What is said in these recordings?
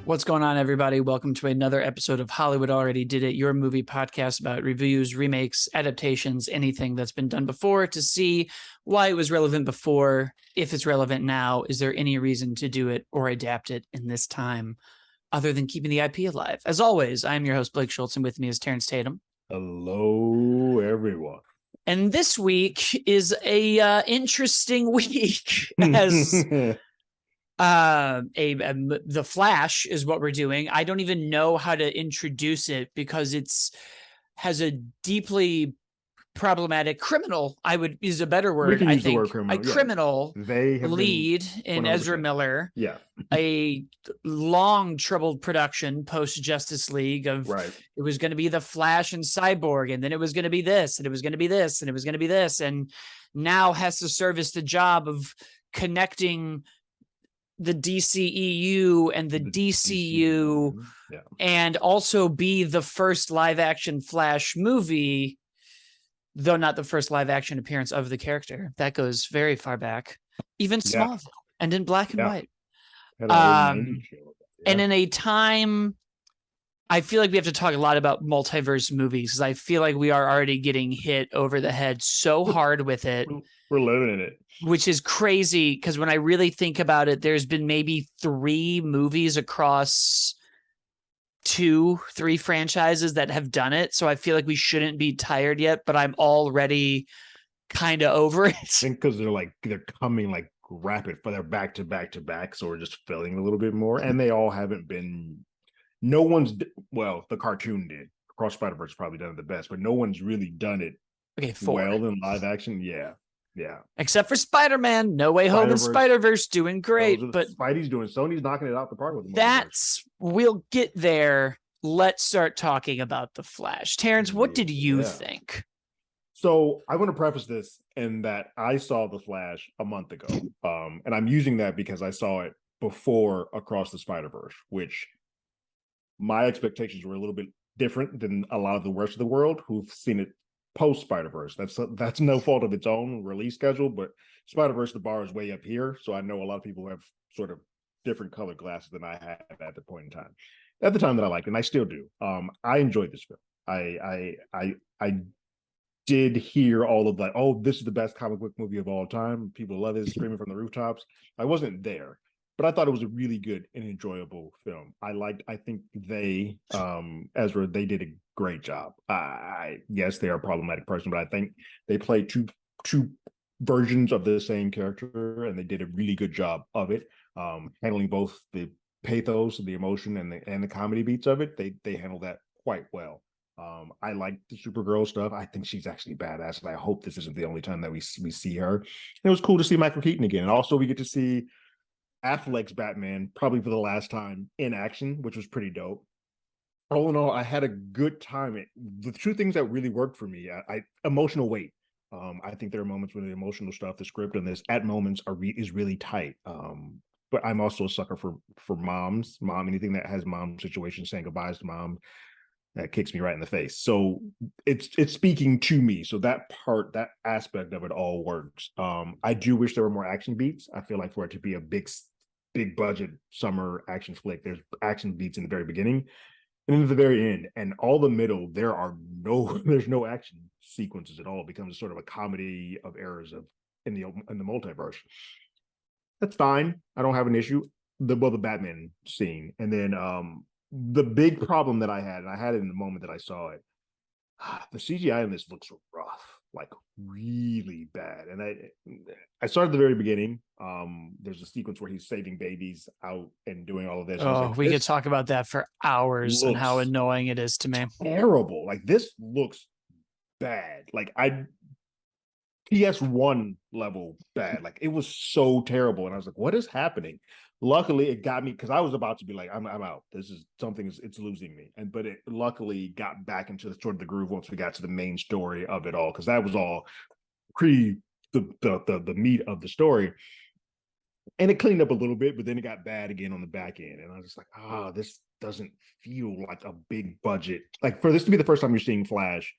What's going on, everybody? Welcome to another episode of Hollywood Already Did It, your movie podcast about reviews, remakes, adaptations, anything that's been done before to see why it was relevant before, if it's relevant now, is there any reason to do it or adapt it in this time other than keeping the IP alive? As always, I'm your host, Blake Schultz, and with me is Terrence Tatum. Hello, everyone. And this week is a interesting week as... The Flash is what we're doing. I don't even know how to introduce it because has a deeply problematic criminal. Is a better word. We can I use the think word criminal. a criminal They have lead in 100%. Ezra Miller. Yeah, a long troubled production post Justice League of right. It was going to be the Flash and Cyborg, and then it was going to be this, and it was going to be this, and it was going to be this, and now has to service the job of connecting the DCEU and the DCU, yeah. and also be the first live action Flash movie, though not the first live action appearance of the character. That goes very far back, even Smallville, and in black and white. And in a time, I feel like we have to talk a lot about multiverse movies because I feel like we are already getting hit over the head so hard with it. We're living in it. Which is crazy because when I really think about it, there's been maybe 3 movies across 2-3 franchises that have done it. So I feel like we shouldn't be tired yet, but I'm already kind of over it. I think because they're coming like rapid, for they're back to back to back. So we're just feeling a little bit more. And they all haven't been, no one's, well, the cartoon did. Across Spider-Verse probably done it the best, but no one's really done it well in live action. Yeah. Yeah. Except for Spider-Man, No Way Home and Spider-Verse doing great. But Spidey's doing, Sony's knocking it out the park with them. We'll get there. Let's start talking about The Flash. Terrence, what did you think? So I want to preface this in that I saw The Flash a month ago. And I'm using that because I saw it before Across the Spider-Verse, which my expectations were a little bit different than a lot of the rest of the world who've seen it post Spider-Verse. That's no fault of its own release schedule, but Spider-Verse, the bar is way up here. So I know a lot of people have sort of different colored glasses than I had at the point in time. At the time that I liked, and I still do. I enjoyed this film. I did hear all of like, oh, this is the best comic book movie of all time. People love it, screaming from the rooftops. I wasn't there, but I thought it was a really good and enjoyable film. I think Ezra, they did a great job. Yes, they are a problematic person, but I think they played two versions of the same character, and they did a really good job of it, handling both the pathos, the emotion, and the comedy beats of it. They handled that quite well. I like the Supergirl stuff. I think she's actually badass, and I hope this isn't the only time that we see her. And it was cool to see Michael Keaton again, and also we get to see Affleck's Batman probably for the last time in action, which was pretty dope. All in all, I had a good time. The 2 things that really worked for me, emotional weight. I think there are moments when the emotional stuff, the script and this at moments is really tight. But I'm also a sucker for anything that has mom situations, saying goodbyes to mom, that kicks me right in the face. So it's speaking to me. So that aspect of it all works. I do wish there were more action beats. I feel like for it to be a big budget summer action flick, there's action beats in the very beginning and in the very end, and all the middle, there's no action sequences at all. It becomes sort of a comedy of errors in the multiverse. That's fine. I don't have an issue. The Batman scene, and then the big problem that I had, and I had it in the moment that I saw it, the CGI in this looks rough, like really bad. And I started at the very beginning. There's a sequence where he's saving babies out and doing all of this. Oh, we could talk about that for hours and how annoying it is to me. Terrible. Like, this looks bad. Like, PS1 level bad. Like, it was so terrible. And I was like, what is happening? Luckily, it got me, because I was about to be like, I'm out. This is it's losing me. But it luckily got back into sort of the groove once we got to the main story of it all, because that was all pre the meat of the story. And it cleaned up a little bit, but then it got bad again on the back end. And I was just like, this doesn't feel like a big budget. Like, for this to be the first time you're seeing Flash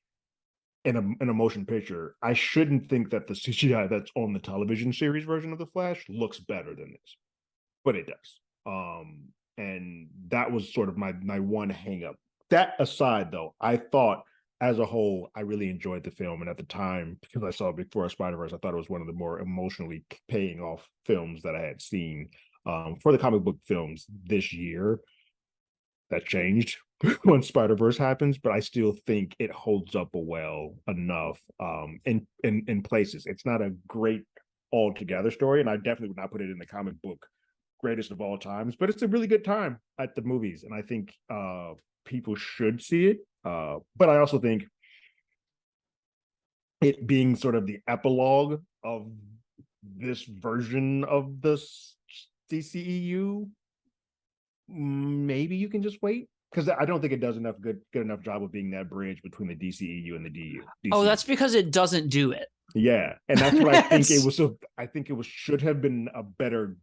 in a motion picture, I shouldn't think that the CGI that's on the television series version of the Flash looks better than this. But it does. And that was sort of my one hang up. That aside, though, I thought as a whole, I really enjoyed the film. And at the time, because I saw it before Spider-Verse, I thought it was one of the more emotionally paying off films that I had seen for the comic book films this year. That changed when Spider-Verse happens, but I still think it holds up well enough in places. It's not a great altogether story, and I definitely would not put it in the comic book greatest of all times, but it's a really good time at the movies, and I think people should see it. But I also think it being sort of the epilogue of this version of the DCEU, maybe you can just wait, because I don't think it does good enough job of being that bridge between the DCEU and the DU. Oh, that's because it doesn't do it. Yeah, and that's what I think it was. So I think it was should have been a better.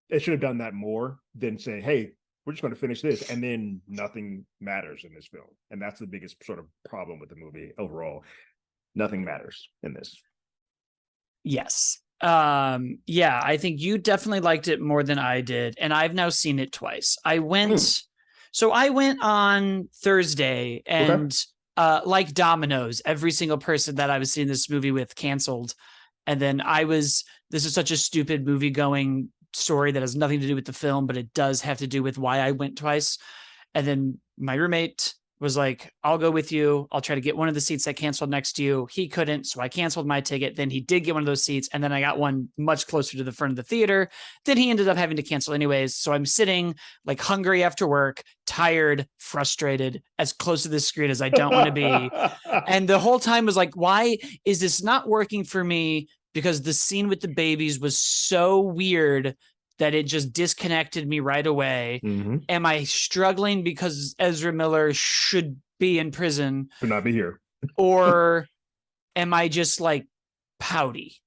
It should have done that more than say, "Hey, we're just going to finish this," and then nothing matters in this film. And that's the biggest sort of problem with the movie overall. Nothing matters in this. Yes. Yeah, I think you definitely liked it more than I did, and I've now seen it twice. I went on Thursday, and like dominoes, every single person that I was seeing this movie with canceled. And then this is such a stupid movie going story that has nothing to do with the film, but it does have to do with why I went twice. And then my roommate was like, I'll go with you. I'll try to get one of the seats that canceled next to you. He couldn't, so I canceled my ticket. Then he did get one of those seats, and then I got one much closer to the front of the theater. Then he ended up having to cancel anyways. So I'm sitting like hungry after work, tired, frustrated, as close to the screen as I don't want to be. And the whole time was like, why is this not working for me? Because the scene with the babies was so weird that it just disconnected me right away. Mm-hmm. Am I struggling because Ezra Miller should be in prison? Should not be here. Or am I just like pouty?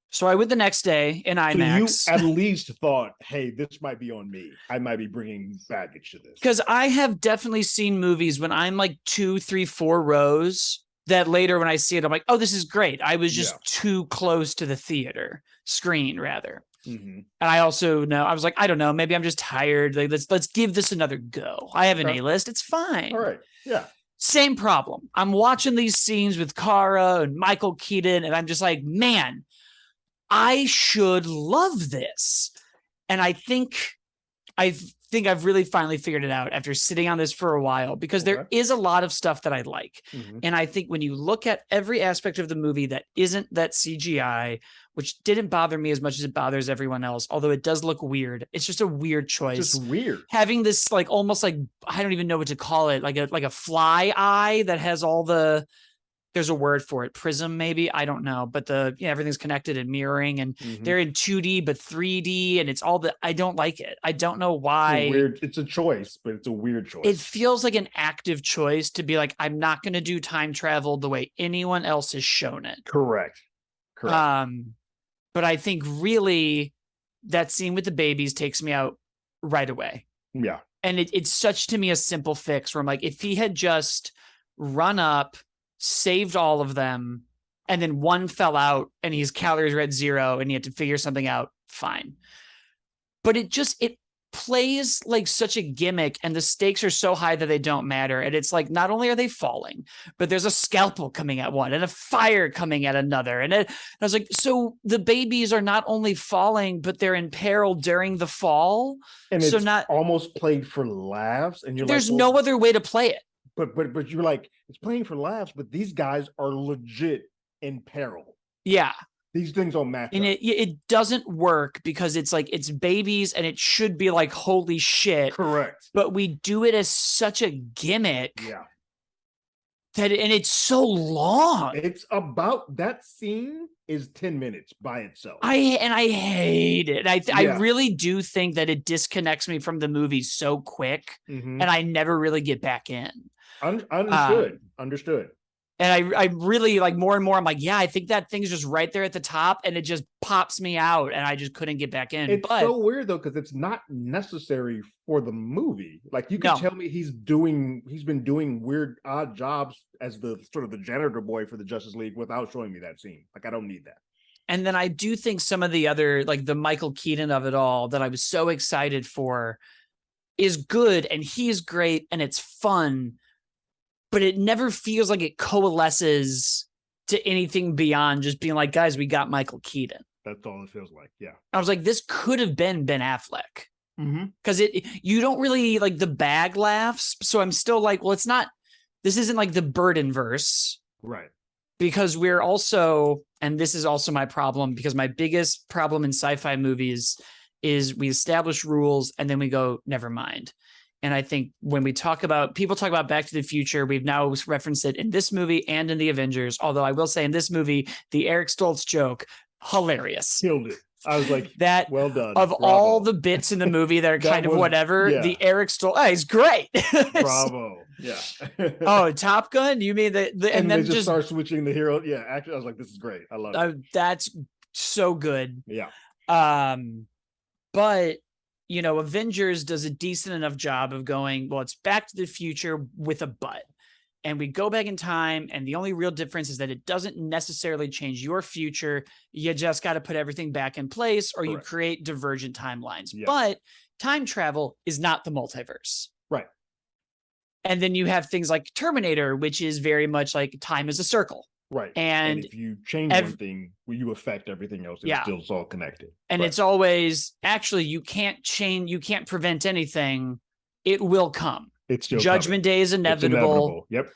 So I went the next day in IMAX. So you at least thought, hey, this might be on me. I might be bringing baggage to this. Because I have definitely seen movies when I'm like 2, 3, 4 rows that later when I see it, I'm like, oh, this is great. I was just too close to the theater screen rather. Mm-hmm. And I also know, I was like, I don't know, maybe I'm just tired. Like, let's give this another go. I have an A-list. It's fine. All right. Yeah. Same problem. I'm watching these scenes with Kara and Michael Keaton, and I'm just like, man, I should love this. And I think I've really finally figured it out after sitting on this for a while, because there is a lot of stuff that I like. Mm-hmm. And I think when you look at every aspect of the movie that isn't that CGI, which didn't bother me as much as it bothers everyone else, although it does look weird. It's just a weird choice. It's just weird. Having this like almost like, I don't even know what to call it, like a fly eye that has all the, there's a word for it, prism maybe, I don't know, but everything's connected and mirroring, and they're in 2D but 3D, and it's all I don't like it. I don't know why. It's a choice, but it's a weird choice. It feels like an active choice to be like, I'm not going to do time travel the way anyone else has shown it. Correct. But I think really that scene with the babies takes me out right away. Yeah. And it's such to me a simple fix where I'm like, if he had just run up, saved all of them, and then one fell out and his calories were at 0 and he had to figure something out, fine. But it plays like such a gimmick, and the stakes are so high that they don't matter. And it's like, not only are they falling, but there's a scalpel coming at one and a fire coming at another. And I was like, so the babies are not only falling, but they're in peril during the fall. And so it's not almost played for laughs. And there's no other way to play it. But you're like, it's playing for laughs, but these guys are legit in peril. Yeah. These things don't match. And it doesn't work because it's like, it's babies and it should be like, holy shit. Correct. But we do it as such a gimmick. Yeah. And it's so long. It's about, that scene is 10 minutes by itself. I hate it. I really do think that it disconnects me from the movie so quick, and I never really get back in. Understood. And I really like more and more. I'm like, yeah, I think that thing's just right there at the top, and it just pops me out, and I just couldn't get back in. It's so weird though, because it's not necessary for the movie. Like, you can tell me he's been doing weird, odd jobs as the sort of the janitor boy for the Justice League without showing me that scene. Like, I don't need that. And then I do think some of the other, like the Michael Keaton of it all that I was so excited for, is good and he's great and it's fun, but it never feels like it coalesces to anything beyond just being like, guys, we got Michael Keaton. That's all it feels like. Yeah. I was like, this could have been Ben Affleck. Mm-hmm. Because you don't really like the bag laughs. So I'm still like, well, this isn't like the Burden verse. Right. Because we're also, and this is also my problem, because my biggest problem in sci-fi movies is we establish rules and then we go, never mind. And I think when people talk about Back to the Future, we've now referenced it in this movie and in the Avengers. Although I will say in this movie, the Eric Stoltz joke, hilarious. Killed it. I was like, that well done. Of Bravo. All the bits in the movie that are kind of whatever, the Eric Stoltz, he's great. Bravo. Yeah. Oh, Top Gun? You mean and then they just start switching the hero. Yeah, actually, I was like, this is great. I love it. That's so good. Yeah. But Avengers does a decent enough job of going, well, it's Back to the Future with a but. And we go back in time, and the only real difference is that it doesn't necessarily change your future. You just got to put everything back in place, or you create divergent timelines. Yeah. But time travel is not the multiverse. Right. And then you have things like Terminator, which is very much like time is a circle. Right. And if you change one thing, you affect everything else. It's still all connected. And it's always, actually, you can't prevent anything. It will come. It's still Judgment Day is inevitable. Yep.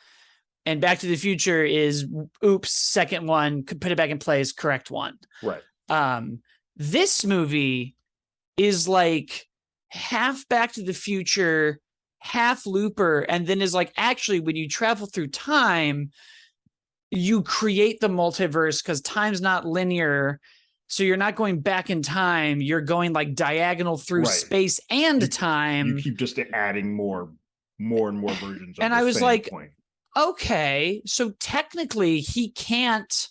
And Back to the Future is, oops, second one, could put it back in place, correct one. Right. This movie is like half Back to the Future, half Looper, and then is like, actually, when you travel through time, you create the multiverse because time's not linear. So you're not going back in time. You're going like diagonal through space and time. You keep just adding more and more versions of and the I was same like, point. Okay, so technically he can't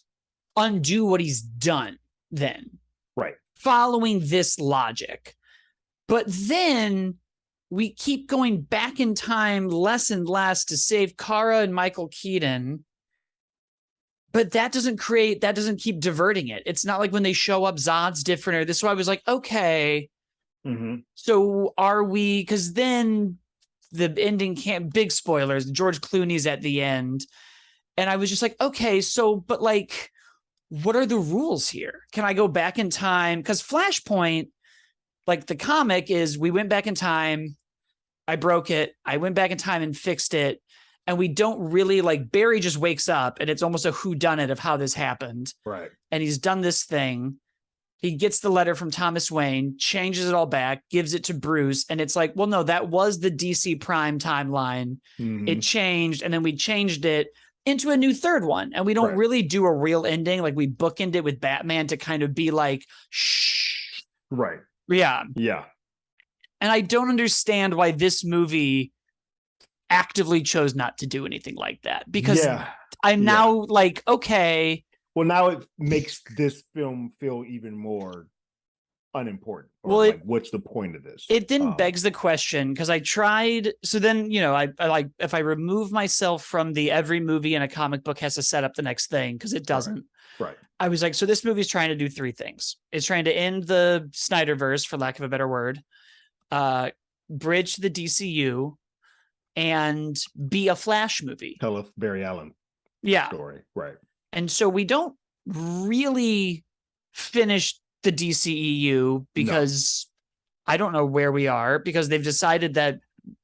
undo what he's done then. Right. Following this logic. But then we keep going back in time less and less to save Kara and Michael Keaton. But that doesn't keep diverting it. It's not like when they show up, Zod's different or this. So I was like, okay. Mm-hmm. So are we, because then the ending big spoilers, George Clooney's at the end. And I was just like, okay, so, but like, what are the rules here? Can I go back in time? Because Flashpoint, like the comic is, we went back in time. I broke it. I went back in time and fixed it. And we don't really like, Barry just wakes up and it's almost a whodunit of how this happened. Right. And he's done this thing. He gets the letter from Thomas Wayne, changes it all back, gives it to Bruce. And it's like, well, no, that was the DC Prime timeline. Mm-hmm. It changed. And then we changed it into a new third one. And we don't really do a real ending. Like we bookend it with Batman to kind of be like, shh. Right. Yeah. Yeah. And I don't understand why this movie actively chose not to do anything like that, because I'm now like, okay. Well, now it makes this film feel even more unimportant. Well, like, what's the point of this? It then begs the question, because I tried. So then, I like, if I remove myself from the every movie in a comic book has to set up the next thing, because it doesn't. Right. I was like, so this movie's trying to do three things. It's trying to end the Snyderverse, for lack of a better word, bridge the DCU, and be a Flash movie. Tell a Barry Allen story. Right. And so we don't really finish the DCEU because I don't know where we are, because they've decided that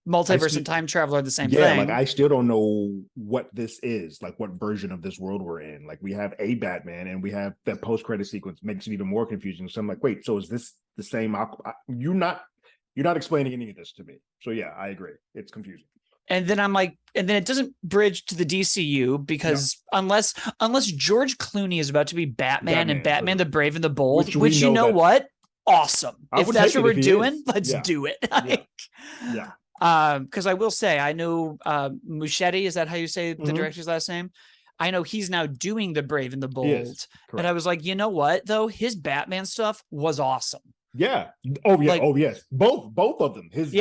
multiverse and time travel are the same thing. Yeah, like I still don't know what this is, like what version of this world we're in. Like we have a Batman and we have that post-credit sequence makes it even more confusing. So I'm like, wait, so is this the same? You're not explaining any of this to me. So yeah, I agree. It's confusing. And then I'm like, and then it doesn't bridge to the DCU because unless George Clooney is about to be Batman and Batman the Brave and the Bold, which you know what? Awesome. If that's what we're doing, let's do it. Because I will say, I know Muschietti, is that how you say the director's last name? I know he's now doing the Brave and the Bold. And I was like, you know what, though? His Batman stuff was awesome. Yeah. Oh, yeah. Like, oh, yes. Both of them. His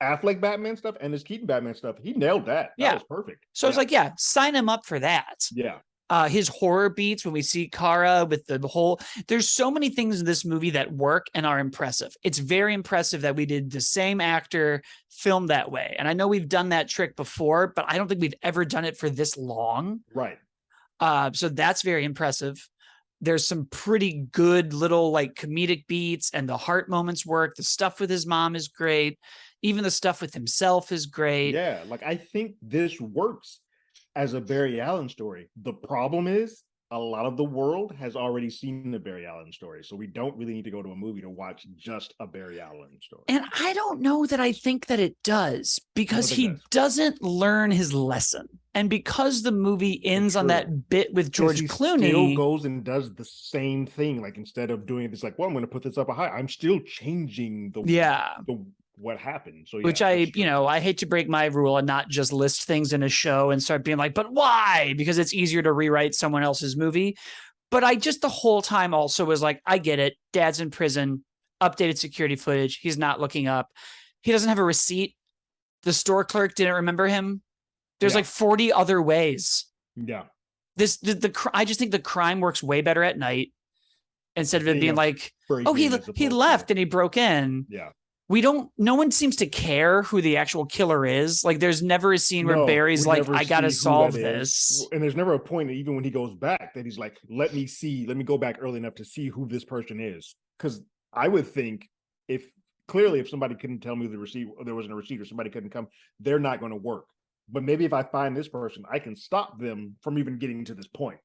Affleck Batman stuff and his Keaton Batman stuff. He nailed that. That was perfect. So I was like, sign him up for that. Yeah. His horror beats when we see Kara with the whole, there's so many things in this movie that work and are impressive. It's very impressive that we did the same actor filmed that way. And I know we've done that trick before, but I don't think we've ever done it for this long. Right. So that's very impressive. There's some pretty good little like comedic beats, and the heart moments work. The stuff with his mom is great. Even the stuff with himself is great. Yeah, like I think this works as a Barry Allen story. The problem is a lot of the world has already seen the Barry Allen story, so we don't really need to go to a movie to watch just a Barry Allen story. And I don't know that I think that it does, because he doesn't learn his lesson. And because the movie ends on that bit with George Clooney, still goes and does the same thing. Like, instead of doing this, like, well, I'm going to put this up a high, I'm still changing the what happened. So, yeah, which I hate to break my rule and not just list things in a show and start being like, but why? Because it's easier to rewrite someone else's movie. But I just the whole time also was like, I get it. Dad's in prison, updated security footage. He's not looking up. He doesn't have a receipt. The store clerk didn't remember him. There's like 40 other ways. Yeah. I just think the crime works way better at night, instead of it being like, oh, he left and he broke in. Yeah. No one seems to care who the actual killer is. Like, there's never a scene where Barry's like, I gotta solve this. And there's never a point, even when he goes back, that he's like, let me go back early enough to see who this person is. Because I would think if somebody couldn't tell me there wasn't a receipt, or somebody couldn't come, they're not going to work. But maybe if I find this person, I can stop them from even getting to this point.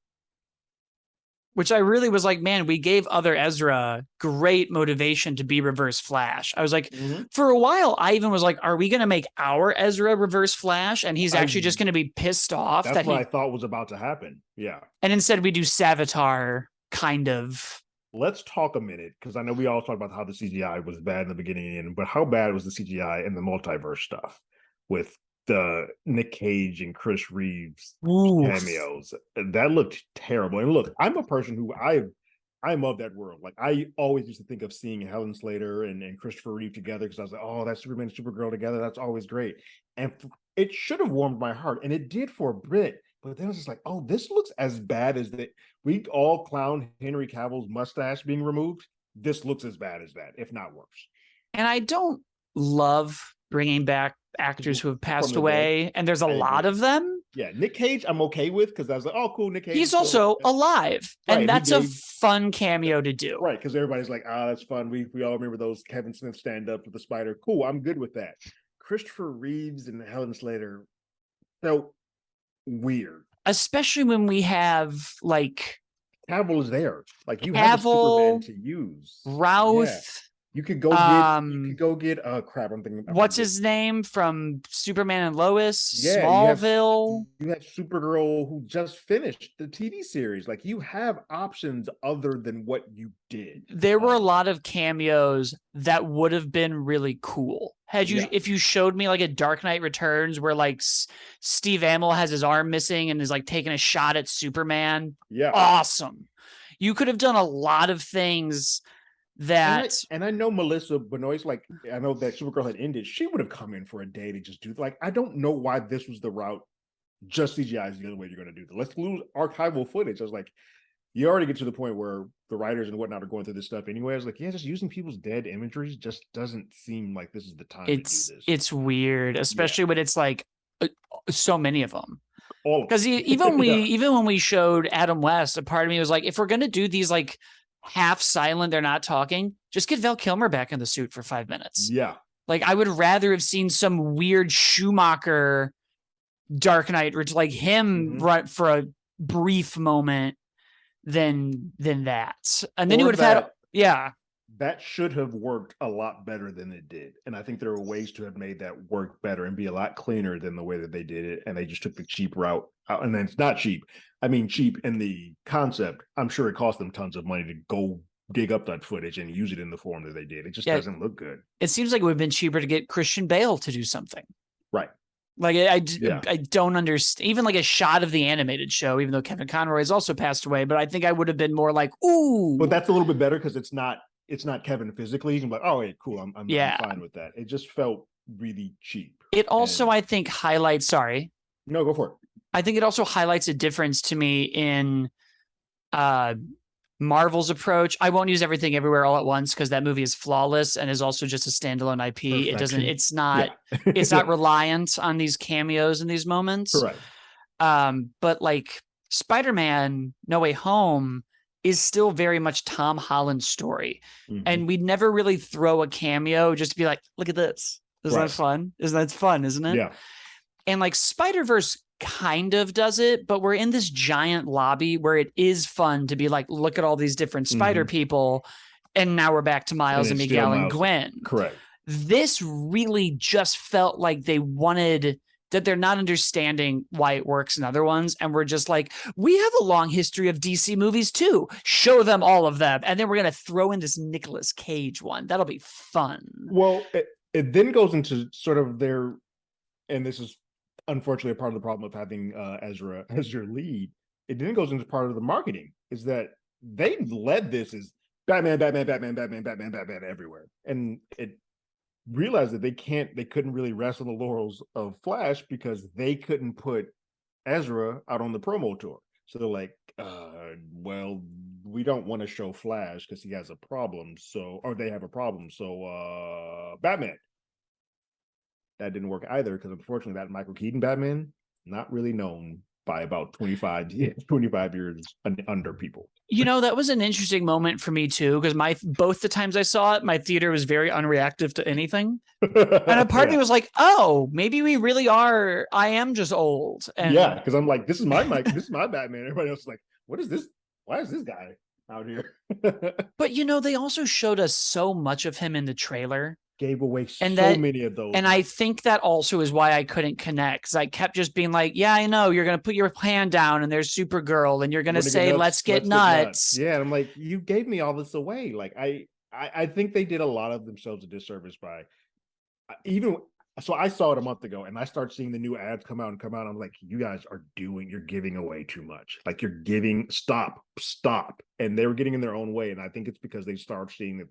Which I really was like, man, we gave other Ezra great motivation to be Reverse Flash. I was like, for a while, I even was like, are we going to make our Ezra Reverse Flash? And he's actually just going to be pissed off. That's what I thought was about to happen. Yeah. And instead we do Savitar, kind of. Let's talk a minute, because I know we all talked about how the CGI was bad in the beginning, but how bad was the CGI in the multiverse stuff with the Nick Cage and Chris Reeves cameos? That looked terrible. And look, I'm a person who I'm of that world. Like, I always used to think of seeing Helen Slater and Christopher Reeve together, because I was like, oh, that's Superman and Supergirl together. That's always great. And it should have warmed my heart, and it did for a bit. But then I was just like, oh, this looks as bad as that. We all clown Henry Cavill's mustache being removed. This looks as bad as that, if not worse. And I don't love bringing back actors who have passed away, and there's a lot of them. Yeah, Nick Cage, I'm okay with, because I was like, oh, cool, Nick Cage. He's also alive, and that's a fun cameo to do. Right, because everybody's like, that's fun. We all remember those Kevin Smith stand-ups with the spider. Cool, I'm good with that. Christopher Reeves and Helen Slater felt weird. Especially when we have, like... Cavill is there. Like, you have a Superman to use. Routh... Yeah. You could go get crap. I'm thinking. What's his name from Superman and Lois? Yeah, Smallville. You have Supergirl, who just finished the TV series. Like, you have options other than what you did. There were a lot of cameos that would have been really cool. If you showed me like a Dark Knight Returns where like Steve Amell has his arm missing and is like taking a shot at Superman. Yeah, awesome. You could have done a lot of things. And I know Melissa Benoist, like, I know that Supergirl had ended. She would have come in for a day to just do, like, I don't know why this was the route. Just CGI is the other way you're going to do that. Let's lose archival footage. I was like, you already get to the point where the writers and whatnot are going through this stuff anyway. I was like, yeah, just using people's dead imagery just doesn't seem like this is the time to do this. It's weird, especially when it's like so many of them. Because even when we showed Adam West, a part of me was like, if we're going to do these like half silent, they're not talking, just get Val Kilmer back in the suit for 5 minutes. Yeah. Like, I would rather have seen some weird Schumacher Dark Knight, or like him run for a brief moment than that. And then you would have had, that should have worked a lot better than it did. And I think there are ways to have made that work better and be a lot cleaner than the way that they did it. And they just took the cheap route out. And then it's not cheap. I mean, cheap in the concept. I'm sure it cost them tons of money to go dig up that footage and use it in the form that they did. It just doesn't look good. It seems like it would have been cheaper to get Christian Bale to do something. Right. Like, I don't understand. Even like a shot of the animated show, even though Kevin Conroy has also passed away, but I think I would have been more like, ooh. But that's a little bit better, because it's not Kevin physically. You can be like, oh, hey, cool. I'm fine with that. It just felt really cheap. It also, I think, highlights. Sorry. No, go for it. I think it also highlights a difference to me in Marvel's approach. I won't use Everything Everywhere All at Once because that movie is flawless and is also just a standalone IP. It doesn't, Perfection. it's not, Yeah. it's not reliant on these cameos in these moments. Correct. But like Spider-Man No Way Home is still very much Tom Holland's story. Mhm. And we'd never really throw a cameo just to be like, look at this. Isn't Right. that fun? Isn't that fun, isn't it? Yeah. And like Spider-Verse kind of does it, but we're in this giant lobby where it is fun to be like, look at all these different spider people. And now we're back to Miles and it's Miguel still and Miles. Gwen. Correct. This really just felt like they wanted that they're not understanding why it works in other ones. And we're just like, we have a long history of DC movies too. Show them all of them. And then we're going to throw in this Nicolas Cage one. That'll be fun. Well, it then goes into sort of their, and this is unfortunately a part of the problem of having Ezra as your lead. It then goes into part of the marketing, is that they led this as Batman, Batman, Batman, Batman, Batman, Batman everywhere. And it realized that they couldn't really rest on the laurels of Flash because they couldn't put Ezra out on the promo tour. So they're like, well, we don't want to show Flash because he has a problem. Or they have a problem. So Batman. That didn't work either because unfortunately that Michael Keaton Batman, not really known by about 25 years under people. You know, that was an interesting moment for me too, because both the times I saw it, my theater was very unreactive to anything. And a part of me was like, oh, maybe we really are. I am just old. And yeah, because I'm like, this is my this is my Batman. Everybody else is like, what is this? Why is this guy out here? But you know, they also showed us so much of him in the trailer. Gave away so many of those. And I think that also is why I couldn't connect, because I kept just being like, yeah, I know you're going to put your plan down and there's Supergirl and you're going to say, let's get nuts. Yeah. And I'm like, you gave me all this away. Like, I think they did a lot of themselves a disservice by so I saw it a month ago and I start seeing the new ads come out. I'm like, you guys you're giving away too much. Like stop. And they were getting in their own way. And I think it's because they started seeing that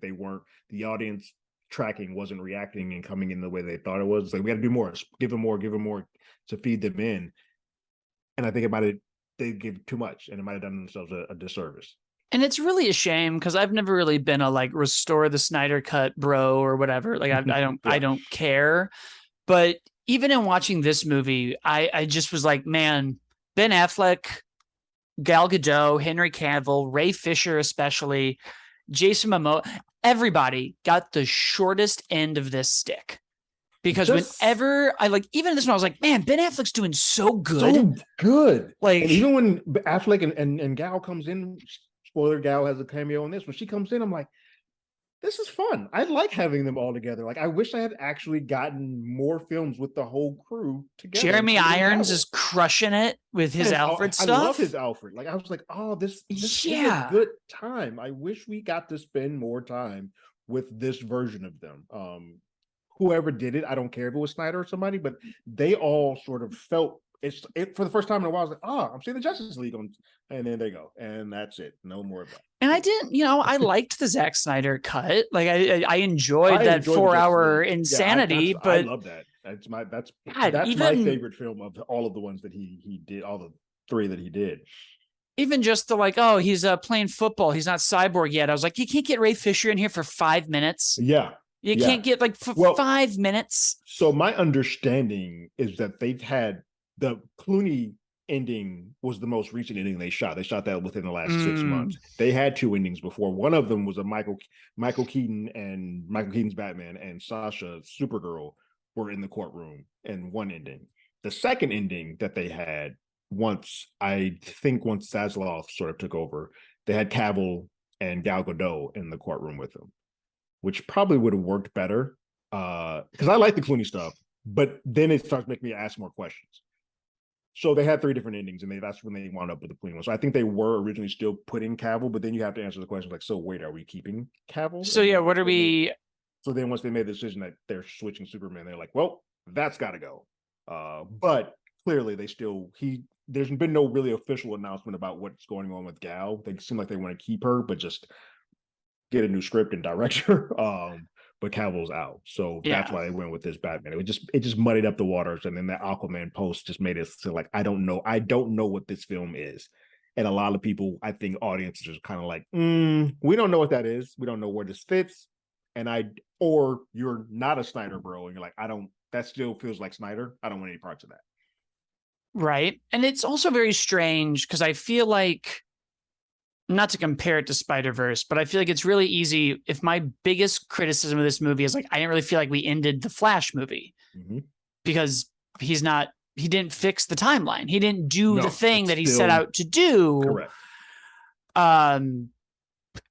the audience tracking wasn't reacting and coming in the way they thought it was. It's like, we got to do more, give them more to feed them in. And I think they give too much and it might have done themselves a disservice. And it's really a shame because I've never really been a like restore the Snyder cut bro or whatever. Like I don't care. But even in watching this movie, I just was like, man, Ben Affleck, Gal Gadot, Henry Cavill, Ray Fisher, especially Jason Momoa, everybody got the shortest end of this stick. Because whenever I even this one, I was like, man, Ben Affleck's doing so good. So good. Like, and even when Affleck and Gal comes in, spoiler, Gal has a cameo in this. When she comes in, I'm like, this is fun. I like having them all together. Like, I wish I had actually gotten more films with the whole crew together. Jeremy Irons is crushing it with his Alfred stuff. I love his Alfred. Like, I was like, oh, this is a good time. I wish we got to spend more time with this version of them. Whoever did it, I don't care if it was Snyder or somebody, but they all sort of felt it for the first time in a while. I was like, oh, I'm seeing the Justice League on, and then they go, and that's it. No more of that. And I didn't, I liked the Zack Snyder cut. Like I enjoyed that 4-hour insanity, but I love that. That's my favorite film of all of the ones that he did, all the 3 that he did. Even just the he's playing football. He's not Cyborg yet. I was like, you can't get Ray Fisher in here for 5 minutes. Yeah. You can't get 5 minutes. So my understanding is that they've had the Clooney ending was the most recent ending they shot. They shot that within the last 6 months. They had 2 endings before. One of them was a Michael Keaton and Michael Keaton's Batman and Sasha Supergirl were in the courtroom in one ending. The second ending that they had once Zaslav sort of took over, they had Cavill and Gal Gadot in the courtroom with them, which probably would have worked better because I like the Clooney stuff, but then it starts making me ask more questions. So they had 3 different endings, and that's when they wound up with the Clooney one. So I think they were originally still putting Cavill, but then you have to answer the question like, so wait, are we keeping Cavill? So yeah, what are we? So then once they made the decision that they're switching Superman, they're like, well, that's got to go. But clearly there's been no really official announcement about what's going on with Gal. They seem like they want to keep her, but just get a new script and director. but Cavill's out. So that's Yeah. why they went with this Batman. It just muddied up the waters, and then that Aquaman post just made it so like I don't know what this film is. And a lot of people, I think audiences are kind of like, we don't know what that is. We don't know where this fits. Or you're not a Snyder bro, and you're like, that still feels like Snyder. I don't want any parts of that. Right. And it's also very strange because I feel like, not to compare it to Spider-Verse, but I feel like it's really easy. If my biggest criticism of this movie is like, I didn't really feel like we ended the Flash movie because he didn't fix the timeline. He didn't do the thing that he set out to do. Correct. And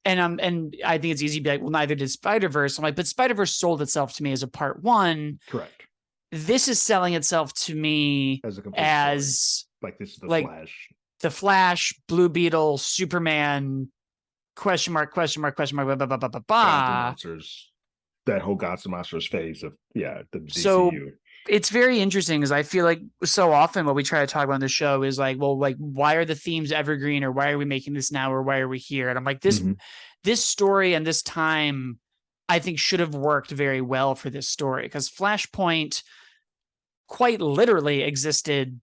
I think it's easy to be like, well, neither did Spider-Verse. I'm like, but Spider-Verse sold itself to me as a part one. Correct. This is selling itself to me as like this is the Flash. The Flash, Blue Beetle, Superman, question mark, blah, blah, blah, blah, blah. Monsters. That whole Gods and Monsters phase of the DCU. So it's very interesting because I feel like so often what we try to talk about on the show is like, well, like, why are the themes evergreen, or why are we making this now, or why are we here? And I'm like, this story and this time, I think, should have worked very well for this story, because Flashpoint quite literally existed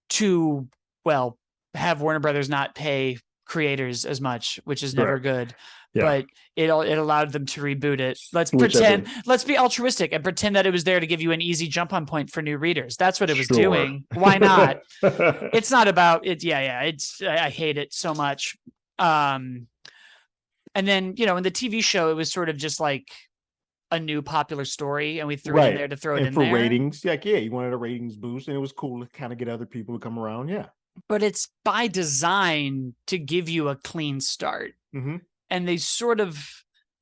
to, well, have Warner Brothers not pay creators as much, which is never good. But it allowed them to reboot it. Let's be altruistic and pretend that it was there to give you an easy jump on point for new readers. That's what it was doing. Why not? It's not about it. I hate it so much. And then, in the TV show, it was sort of just like a new popular story, and we threw it in there to throw it in there for ratings. You wanted a ratings boost, and it was cool to kind of get other people to come around. But it's by design to give you a clean start. And they sort of,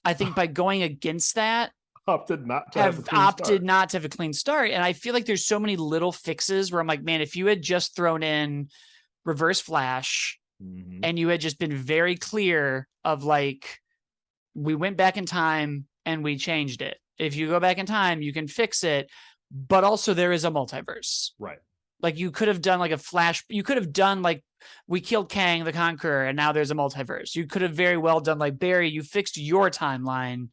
I think, by going against that, opted not to have a clean start. And I feel like there's so many little fixes where I'm like, man, if you had just thrown in Reverse Flash and you had just been very clear of like, we went back in time and we changed it. If you go back in time, you can fix it. But also there is a multiverse. Right. Like, you could have done like a Flash. You could have done like, we killed Kang the Conqueror and now there's a multiverse. You could have very well done like, Barry, you fixed your timeline.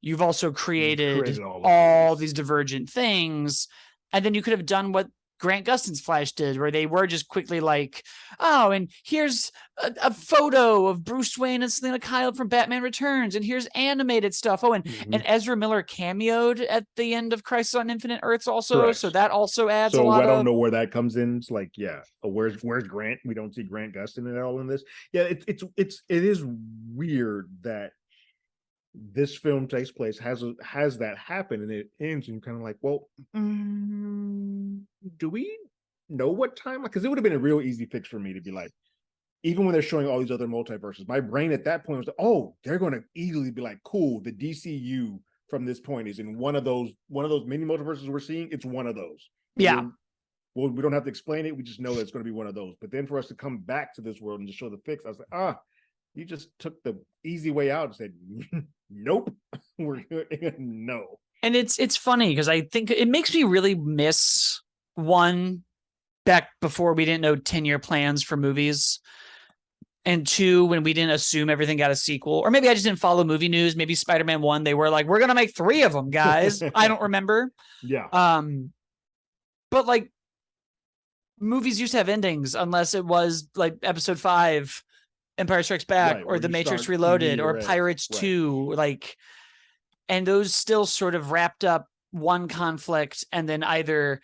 You've also created all these divergent things. And then you could have done what Grant Gustin's Flash did, where they were just quickly like, oh, and here's a photo of Bruce Wayne and Selena Kyle from Batman Returns, and here's animated stuff. Oh, and Ezra Miller cameoed at the end of Crisis on Infinite Earths also. Correct. So that also adds a lot. So I don't know where that comes in. It's like, where's Grant? We don't see Grant Gustin at all in this. It is weird that this film takes place, has that happen, and it ends, and you're kind of like, well, do we know what time? Because it would have been a real easy fix for me to be like, even when they're showing all these other multiverses, my brain at that point was like, oh, they're going to easily be like, cool, the DCU from this point is in one of those mini multiverses we're seeing. It's one of those. Well, we don't have to explain it. We just know that it's going to be one of those. But then for us to come back to this world and just show the fix, I was like, you just took the easy way out and said, nope, we're good. No. And it's funny because I think it makes me really miss, one, back before we didn't know 10-year plans for movies, and two, when we didn't assume everything got a sequel, or maybe I just didn't follow movie news. Maybe Spider-Man 1, they were like, we're going to make 3 of them, guys. I don't remember. But like, movies used to have endings unless it was like episode 5, Empire Strikes Back, or The Matrix Reloaded, or Pirates 2, like, and those still sort of wrapped up one conflict and then either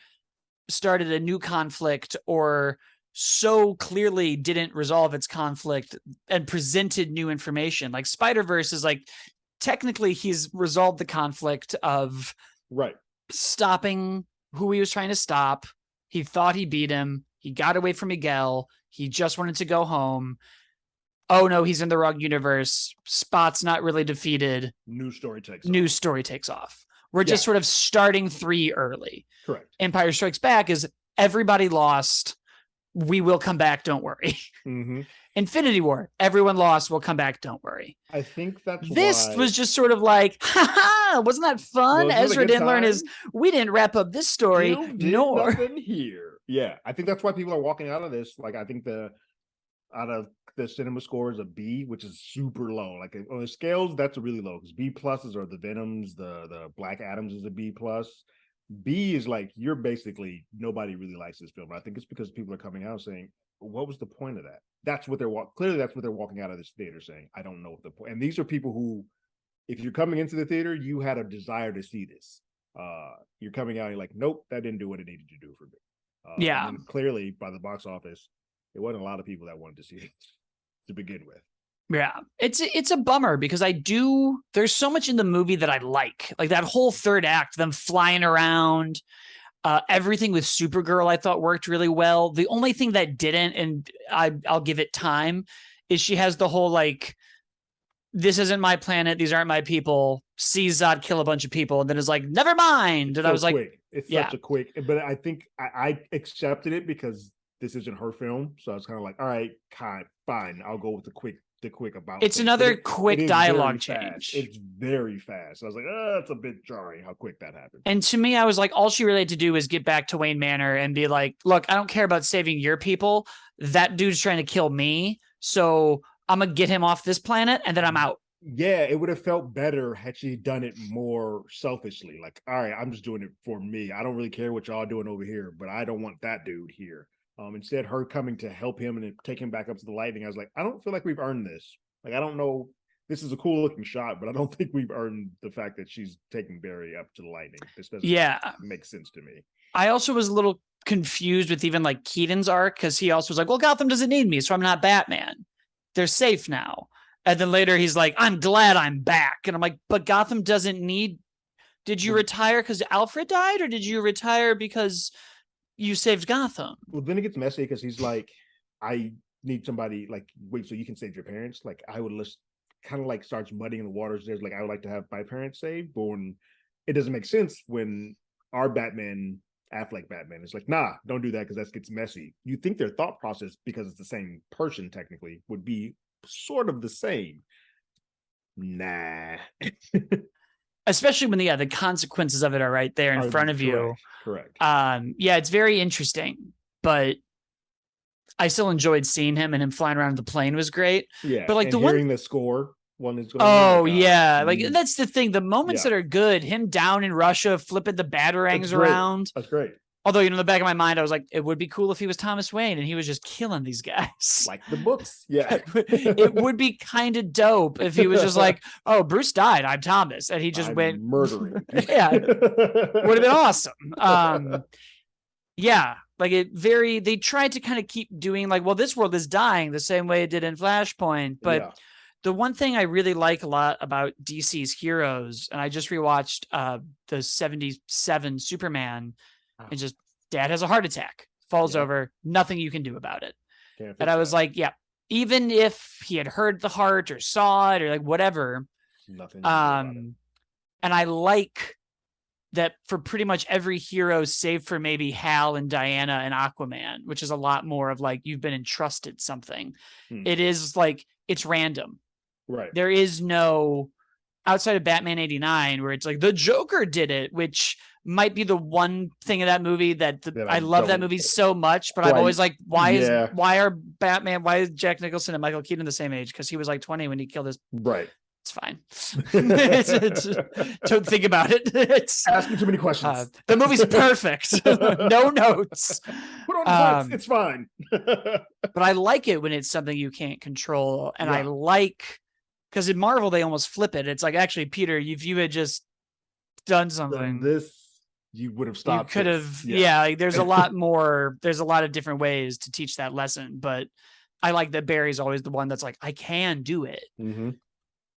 started a new conflict or so clearly didn't resolve its conflict and presented new information. Like Spider-Verse is like, technically he's resolved the conflict of stopping who he was trying to stop. He thought he beat him. He got away from Miguel. He just wanted to go home. Oh no, he's in the wrong universe. Spot's not really defeated. New story takes off. We're just sort of starting 3 early. Correct. Empire Strikes Back is everybody lost. We will come back. Don't worry. Infinity War, everyone lost. We'll come back. Don't worry. I think this was just sort of like, wasn't that fun? Ezra didn't learn we didn't wrap up this story. Nothing here. Yeah. I think that's why people are walking out of this. Like, I think out of the cinema score is a B, which is super low. Like on the scales, that's a really low because B pluses are the Venoms, the Black Adams is a B plus. B is like you're basically nobody really likes this film. I think it's because people are coming out saying, "What was the point of that?" That's what they're clearly that's what they're walking out of this theater saying. I don't know what the point. And these are people who, if you're coming into the theater, you had a desire to see this. You're coming out and you're like, nope, that didn't do what it needed to do for me. Yeah. And clearly, by the box office, there wasn't a lot of people that wanted to see it to begin with. Yeah, it's a bummer because there's so much in the movie that I like that whole third act, them flying around, everything with Supergirl I thought worked really well. The only thing that didn't, and I'll give it time, is she has the whole this isn't my planet, these aren't my people, sees Zod kill a bunch of people, and then is like, never mind. And I was quick. like, it's such a quick, but I think I accepted it because this isn't her film. So I was kind of like, all right, fine, I'll go with the quick about it's thing. Another quick dialogue change. It's very fast. I was like, it's a bit jarring how quick that happened. And to me, I was like, all she really had to do is get back to Wayne Manor and be like, look, I don't care about saving your people. That dude's trying to kill me. So I'm going to get him off this planet and then I'm out. Yeah, it would have felt better had she done it more selfishly. Like, all right, I'm just doing it for me. I don't really care what y'all doing over here, but I don't want that dude here. Instead, her coming to help him and take him back up to the lightning, I was like, I don't feel like we've earned this. Like, I don't know. This is a cool looking shot, but I don't think we've earned the fact that she's taking Barry up to the lightning. This doesn't make sense to me. I also was a little confused with even Keaton's arc because he also was like, well, Gotham doesn't need me, so I'm not Batman. They're safe now. And then later he's like, I'm glad I'm back. And I'm like, but Gotham doesn't need. Did you retire because Alfred died, or did you retire because you saved Gotham? Well, then it gets messy because he's like, I need somebody wait, so you can save your parents. Like I would list kind of starts muddying the waters. There's I would like to have my parents saved, but when it doesn't make sense when our Batman, Affleck Batman, is like, nah, don't do that because that gets messy. You think their thought process, because it's the same person technically, would be sort of the same. Nah. Especially when the consequences of it are right there in front of you. Correct. Yeah, it's very interesting, but I still enjoyed seeing him, and him flying around the plane was great. Yeah, but hearing the score one is going. Oh yeah, that's the thing. The moments that are good, him down in Russia flipping the batarangs around. That's great. Although, in the back of my mind, I was like, it would be cool if he was Thomas Wayne and he was just killing these guys. Like the books. Yeah. It would be kind of dope if he was just like, oh, Bruce died, I'm Thomas. And he just went murdering. Yeah. Would have been awesome. Yeah. They tried to kind of keep doing well, this world is dying the same way it did in Flashpoint. But the one thing I really like a lot about DC's heroes, and I just rewatched the 77 Superman, and just dad has a heart attack, falls over, nothing you can do about it. And I was like, yeah, even if he had heard the heart or saw it or whatever, nothing. And I like that for pretty much every hero, save for maybe Hal and Diana and Aquaman, which is a lot more of you've been entrusted something. It is it's random. Right. There is no, outside of Batman 89, where it's the Joker did it, which might be the one thing in that movie that I love that movie so much, but I'm always like, why is Jack Nicholson and Michael Keaton the same age? Because he was 20 when he killed his. Right. It's fine. Don't think about it. It's asking too many questions. The movie's perfect. No notes. Put on it's fine. But I like it when it's something you can't control, and I like. Because in Marvel, they almost flip it. It's actually, Peter, if you had just done something, you would have stopped. You could have, there's a lot more. There's a lot of different ways to teach that lesson. But I like that Barry's always the one that's I can do it. Mm-hmm.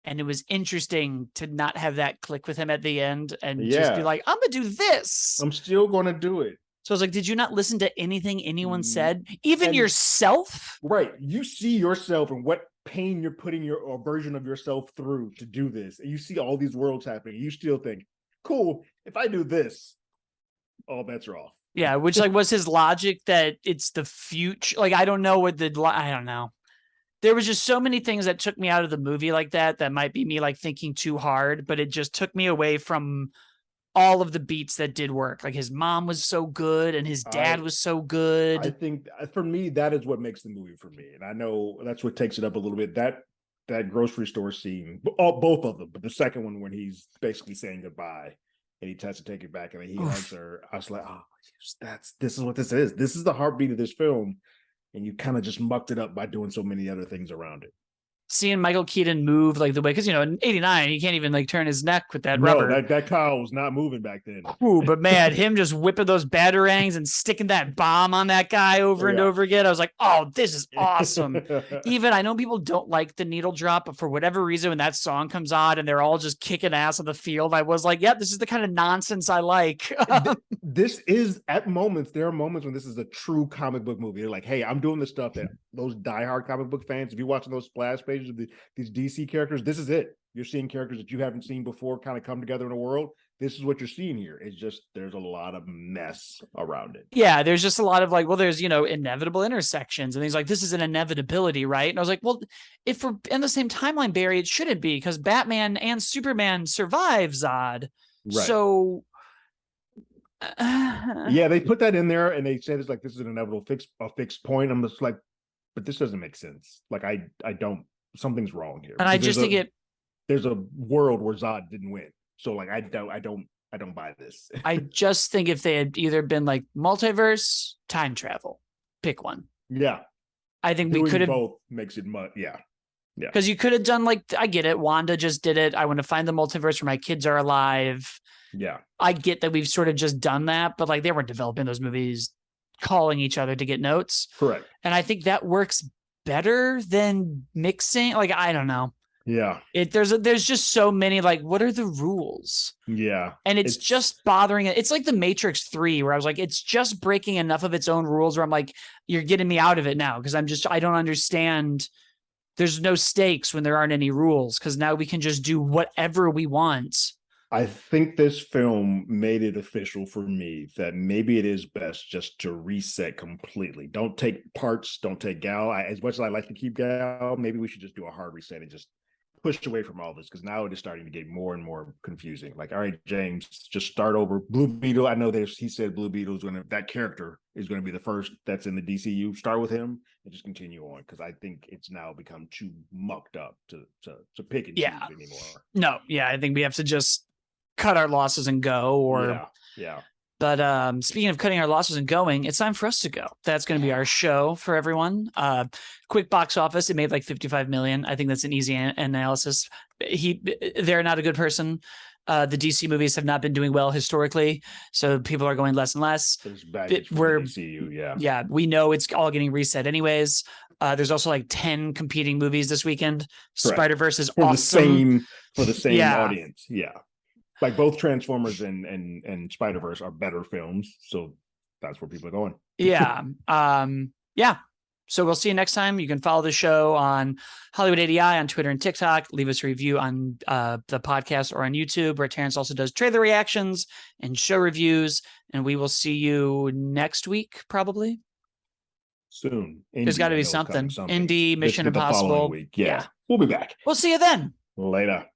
And it was interesting to not have that click with him at the end and just be like, I'm going to do this. I'm still going to do it. So I was like, did you not listen to anything anyone said? Even yourself? Right. You see yourself and what pain you're putting a version of yourself through to do this. And you see all these worlds happening. You still think, cool, if I do this, all bets are off. Yeah, which was his logic that it's the future. I don't know I don't know. There was just so many things that took me out of the movie that might be me thinking too hard, but it just took me away from all of the beats that did work. Like his mom was so good and his dad was so good. I think for me, that is what makes the movie for me. And I know that's what takes it up a little bit. That grocery store scene, both of them, but the second one when he's basically saying goodbye and he tries to take it back and then he hugs her. I was like, oh, this is what this is. This is the heartbeat of this film. And you kind of just mucked it up by doing so many other things around it. Seeing Michael Keaton move like the way, because in '89 he can't even like turn his neck with that rubber. That Kyle was not moving back then. Ooh, but man, him just whipping those batarangs and sticking that bomb on that guy over and over again. I was like, oh, this is awesome. Even I know people don't like the needle drop, but for whatever reason, when that song comes on and they're all just kicking ass on the field, I was like, yep, this is the kind of nonsense I like. This is there are moments when this is a true comic book movie. They're like, hey, I'm doing the stuff that those diehard comic book fans, if you're watching those splash pages of these DC characters, this is it. You're seeing characters that you haven't seen before kind of come together in a world. This is what you're seeing here. It's just there's a lot of mess around it. Yeah, there's just a lot of like, well, there's inevitable intersections and things like this is an inevitability, right? And I was like, well, if we're in the same timeline, Barry, it shouldn't be because Batman and Superman survive Zod. Right. So yeah, they put that in there and they said it's like this is an inevitable fixed point. I'm just like, but this doesn't make sense. Like I don't. Something's wrong here. And I just think there's a world where Zod didn't win. So like I don't buy this. I just think if they had either been like multiverse, time travel, pick one. Yeah. I think we could have both makes it yeah. Yeah. Because you could have done like, I get it. Wanda just did it. I want to find the multiverse where my kids are alive. Yeah. I get that we've sort of just done that, but like they weren't developing those movies, calling each other to get notes. Correct. And I think that works better than mixing. Like, I don't know. Yeah. There's just so many, like, what are the rules? Yeah. And it's just bothering it. It's like the Matrix 3 where I was like, it's just breaking enough of its own rules where I'm like, you're getting me out of it now. Cause I don't understand. There's no stakes when there aren't any rules. Cause now we can just do whatever we want. I think this film made it official for me that maybe it is best just to reset completely. Don't take parts, don't take Gal. As much as I like to keep Gal, maybe we should just do a hard reset and just push away from all this because now it is starting to get more and more confusing. Like, all right, James, just start over. Blue Beetle, I know he said Blue Beetle is that character is going to be the first that's in the DCU. Start with him and just continue on because I think it's now become too mucked up to pick and choose anymore. No, I think we have to just cut our losses and go yeah. But speaking of cutting our losses and going, it's time for us to go. That's going to be our show for everyone. Quick box office. It made like 55 million. I think that's an easy analysis. They're not a good person. The DC movies have not been doing well historically. So people are going less and less. There's baggage from the DCU, yeah. We know it's all getting reset anyways. There's also like 10 competing movies this weekend. Correct. Spider-Verse is awesome. For the same audience. Yeah. Like both Transformers and Spider-Verse are better films. So that's where people are going. Yeah. So we'll see you next time. You can follow the show on Hollywood ADI on Twitter and TikTok. Leave us a review on the podcast or on YouTube, where Terrence also does trailer reactions and show reviews. And we will see you next week, probably. Soon. There's got to be something. Indie, Mission Impossible. Week. Yeah. We'll be back. We'll see you then. Later.